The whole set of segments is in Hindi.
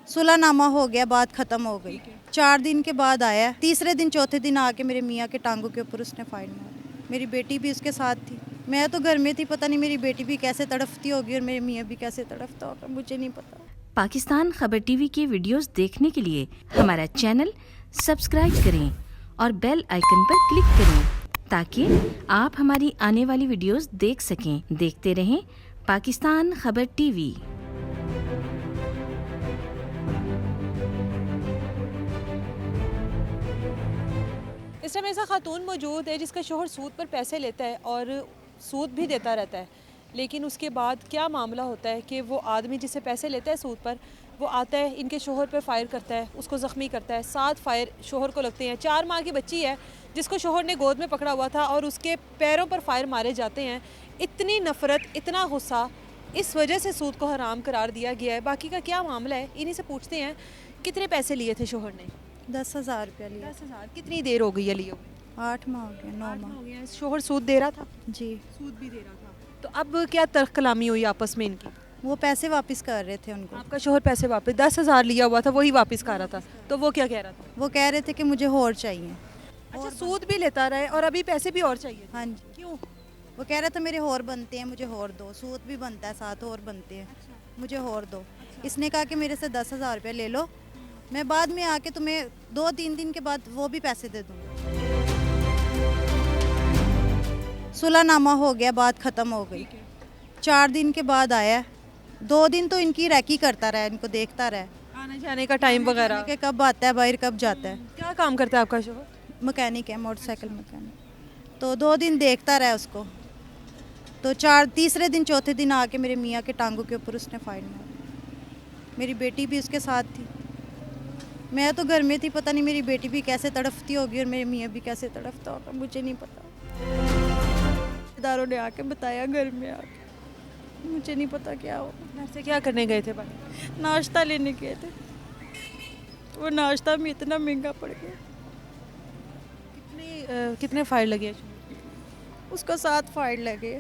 सुलहनामा हो गया, बात खत्म हो गई। 4 दिन के बाद आया, तीसरे दिन चौथे दिन आके मेरे मियाँ के टांगों के ऊपर उसने फाइन मारा। मेरी बेटी भी उसके साथ थी, मैं तो घर में थी, पता नहीं मेरी बेटी भी कैसे तड़फती होगी और मेरे मियाँ भी कैसे तड़फता होगा, मुझे नहीं पता। पाकिस्तान खबर टीवी के वीडियोस देखने के लिए हमारा चैनल सब्सक्राइब करें और बेल आइकन पर क्लिक करें ताकि आप हमारी आने वाली वीडियोस देख सकें। देखते रहें पाकिस्तान खबर टीवी। इस टाइम ऐसा खातून मौजूद है जिसका शोहर सूद पर पैसे लेता है और सूद भी देता रहता है, लेकिन उसके बाद क्या मामला होता है कि वो आदमी जिससे पैसे लेता है सूद पर, वो आता है इनके शोहर पर फायर करता है, उसको ज़ख्मी करता है। 7 फायर शोहर को लगते हैं। 4 माह की बच्ची है जिसको शोहर ने गोद में पकड़ा हुआ था और उसके पैरों पर फायर मारे जाते हैं। इतनी नफ़रत, इतना गुस्सा, इस वजह से सूद को हराम करार दिया गया है। बाकी का क्या मामला है इन्हीं से पूछते हैं। कितने पैसे लिए थे शोहर ने? 10,000 रुपया लिया। 10,000। कितनी देर हो गई है लिए हुए? 8 माह हो गया, 9 माह हो गया। शोहर सूद दे रहा था? जी। सूद भी दे रहा था। तो अब क्या तर्क कलामी हुई आपस में इनकी? वो पैसे वापस कर रहे थे उनको। आपका शोहर पैसे वापस 10,000 लिया हुआ था, वही वापस कर रहा था, तो वो क्या कह रहा था? वो कह रहे थे कि मुझे और चाहिए। अच्छा, सूद भी लेता रहे और अभी पैसे भी और चाहिए? हाँ जी। क्यों? वो कह रहे थे मेरे और बनते हैं, मुझे और दो। सूद भी बनता है, साथ और बनते हैं, मुझे और दो। इसने कहा कि मेरे से 10,000 रुपये ले लो, मैं बाद में आके तुम्हें 2-3 दिन के बाद वो भी पैसे दे दूँगा। सुलहनामा हो गया, बात खत्म हो गई। 4 दिन के बाद आया, 2 दिन तो इनकी रैकी करता रहा, इनको देखता रहा। आने जाने का टाइम वगैरह? कि कब आता है बाहर, कब जाता है। क्या काम करता है आपका शोहर? मैकेनिक है, मोटरसाइकिल मैकेनिक। तो 2 दिन देखता रहा उसको, तो तीसरे दिन चौथे दिन आके मेरे मियाँ के टांगों के ऊपर उसने फाइन मारा। मेरी बेटी भी उसके साथ थी, मैं तो घर में थी, पता नहीं मेरी बेटी भी कैसे तड़फती होगी और मेरे मियाँ भी कैसे तड़फता होगा, मुझे नहीं पता। रिश्तेदारों ने आके बताया घर में आके, मुझे नहीं पता क्या हो। घर से क्या करने गए थे भाई? नाश्ता लेने गए थे, वो नाश्ता में इतना महंगा पड़ गया। कितने फायर लगे? उसको 7 फाइट लगे,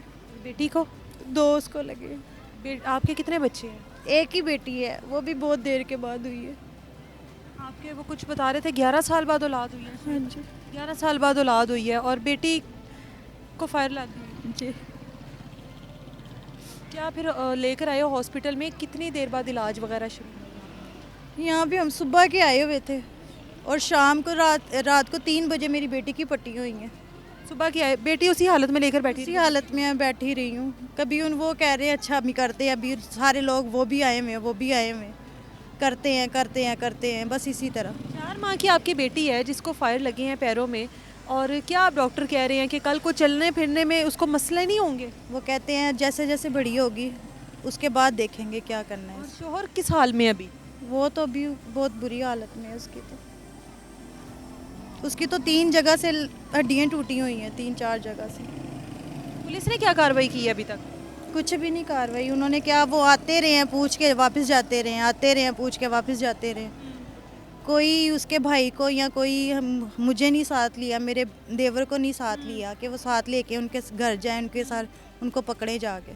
बेटी को? 2 उसको लगे। आपके कितने बच्चे हैं? एक ही बेटी है, वो भी बहुत देर के बाद हुई है। आपके वो कुछ बता रहे थे 11 साल बाद औलाद हुई है? हाँ जी। 11 साल बाद औलाद हुई है और बेटी को फायर लग गई जी। क्या फिर लेकर आए हो हॉस्पिटल में? कितनी देर बाद इलाज वगैरह शुरू? यहाँ पे हम सुबह के आए हुए थे और शाम को रात को 3 बजे मेरी बेटी की पट्टी हुई है। सुबह की आए, बेटी उसी हालत में लेकर बैठी इसी थी? हालत में मैं बैठी रही हूँ। कभी वो कह रहे हैं अच्छा अभी करते हैं, अभी सारे लोग वो भी आए हुए हैं, वो भी आए हुए हैं, करते हैं, बस इसी तरह। 4 माह की आपकी बेटी है जिसको फायर लगे हैं पैरों में, और क्या आप डॉक्टर कह रहे हैं कि कल को चलने फिरने में उसको मसले नहीं होंगे? वो कहते हैं जैसे जैसे बड़ी होगी उसके बाद देखेंगे क्या करना है। और शोहर किस हाल में अभी? वो तो अभी बहुत बुरी हालत में है उसकी तो 3 जगह से हड्डियाँ टूटी हुई हैं, 3-4 जगह से। पुलिस ने क्या कार्रवाई की है अभी तक? कुछ भी नहीं कार्रवाई उन्होंने, क्या वो आते रहे हैं पूछ के वापस जाते रहे हैं, आते रहे हैं पूछ के वापस जाते रहे। कोई उसके भाई को या कोई मुझे नहीं साथ लिया, मेरे देवर को नहीं साथ लिया कि वो साथ लेके उनके घर जाएं, उनके साथ उनको पकड़े जाके।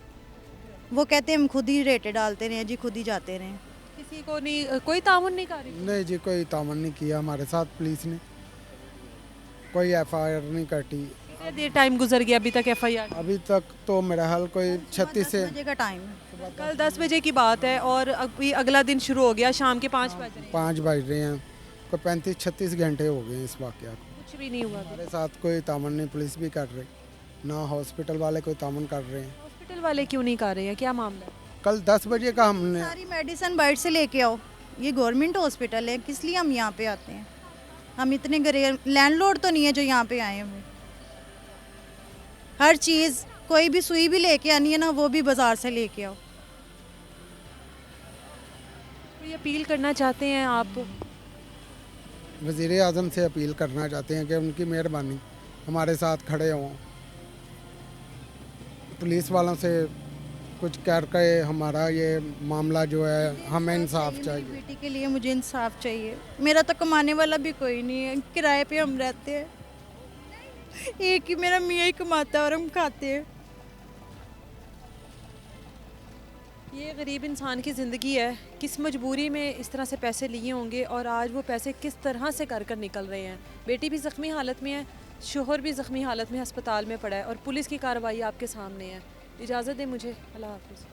वो कहते हैं हम खुद ही रेटे डालते रहे जी, खुद ही जाते रहे। किसी को नहीं, कोई ताउन नहीं कर रही? नहीं जी, कोई तामन नहीं किया हमारे साथ पुलिस ने, कोई एफआईआर नहीं कटी। कितने देर टाइम गुजर गया अभी तक एफआईआर? अभी तक तो मेरा हाल कोई 36 से 10 बजे का टाइम है। कल 10 बजे की बात है और अभी अगला दिन शुरू हो गया, शाम के 5 बज रहे हैं। 5 बज रहे हैं, कोई 35-36 घंटे हो गए इस वाक़या को। कुछ भी नहीं हुआ अभी। हमारे साथ कोई तामन नहीं पुलिस भी कर रही, ना हॉस्पिटल वाले कोई तामन कर रहे हैं। हॉस्पिटल वाले क्यों नहीं कर रहे हैं, क्या मामला है? कल 10 बजे का हमने सारी मेडिसिन बाहर से लेके आओ, ये गवर्नमेंट हॉस्पिटल है, किस लिए हम यहाँ पे आते हैं? हम इतने गरीब लैंडलॉर्ड तो नहीं है जो यहाँ पे आए हुए। हर चीज़, कोई भी सुई भी लेके आनी है ना, वो भी बाजार से लेके आओ। कोई अपील करना चाहते हैं आप? वज़ीर आज़म से अपील करना चाहते हैं कि उनकी मेहरबानी हमारे साथ खड़े हों, पुलिस वालों से कुछ करके हमारा ये मामला जो है हमें इंसाफ मेरी चाहिए। बेटी के लिए मुझे इंसाफ चाहिए। मेरा तो कमाने वाला भी कोई नहीं है, किराए पे हम रहते हैं, एक ही मेरा मियाँ ही कमाता है और हम खाते हैं। ये गरीब इंसान की ज़िंदगी है, किस मजबूरी में इस तरह से पैसे लिए होंगे और आज वो पैसे किस तरह से कर कर निकल रहे हैं। बेटी भी ज़ख्मी हालत में है, शोहर भी ज़ख्मी हालत में अस्पताल में पड़ा है और पुलिस की कार्रवाई आपके सामने है। इजाज़त दें मुझे, अल्लाह हाफ़िज़।